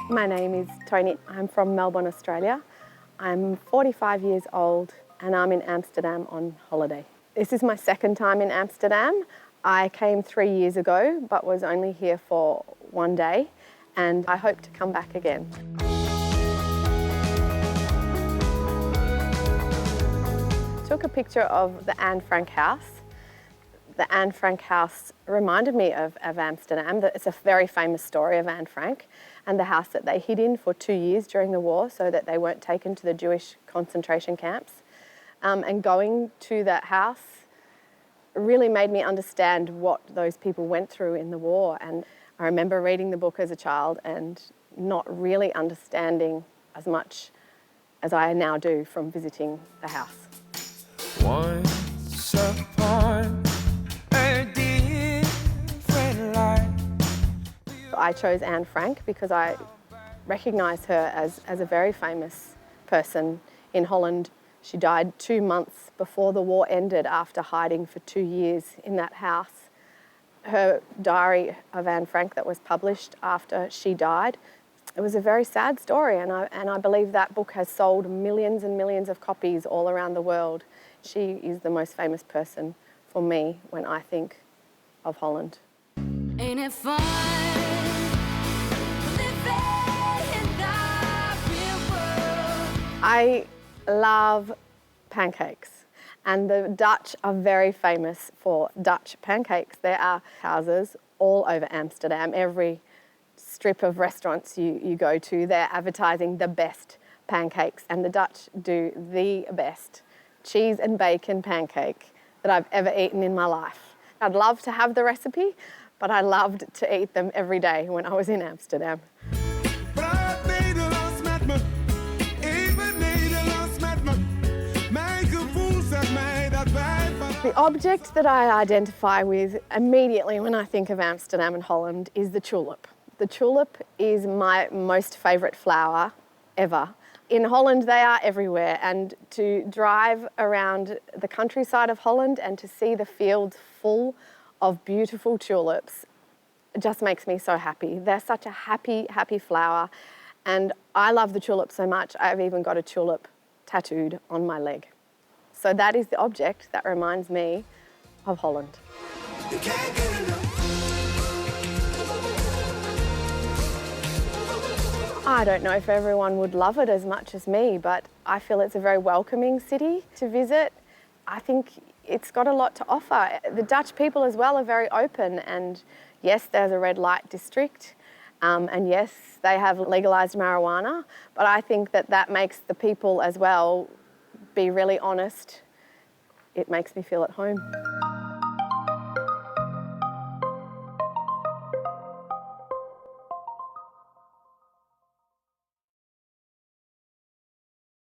My name is Toni. I'm from Melbourne, Australia. I'm 45 years old and I'm in Amsterdam on holiday. This is my second time in Amsterdam. I came 3 years ago but was only here for 1 day and I hope to come back again. Took a picture of the Anne Frank house. The Anne Frank house reminded me of Amsterdam. It's a very famous story of Anne Frank and the house that they hid in for 2 years during the war so that they weren't taken to the Jewish concentration camps. And going to that house really made me understand what those people went through in the war. And I remember reading the book as a child and not really understanding as much as I now do from visiting the house. Once upon a different life. I chose Anne Frank because I recognise her as a very famous person in Holland. She died 2 months before the war ended after hiding for 2 years in that house. Her diary of Anne Frank that was published after she died, it was a very sad story and I believe that book has sold millions and millions of copies all around the world. She is the most famous person for me when I think of Holland. Ain't it fun? I love pancakes and the Dutch are very famous for Dutch pancakes. There are houses all over Amsterdam. Every strip of restaurants you go to, they're advertising the best pancakes and the Dutch do the best cheese and bacon pancake that I've ever eaten in my life. I'd love to have the recipe, but I loved to eat them every day when I was in Amsterdam. The object that I identify with immediately when I think of Amsterdam and Holland is the tulip. The tulip is my most favourite flower ever. In Holland they are everywhere and to drive around the countryside of Holland and to see the fields full of beautiful tulips just makes me so happy. They're such a happy, happy flower and I love the tulip so much I've even got a tulip tattooed on my leg. So that is the object that reminds me of Holland. You can't get enough. I don't know if everyone would love it as much as me, but I feel it's a very welcoming city to visit. I think it's got a lot to offer. The Dutch people as well are very open and yes, there's a red light district and yes, they have legalised marijuana, but I think that makes the people as well be really honest. It makes me feel at home.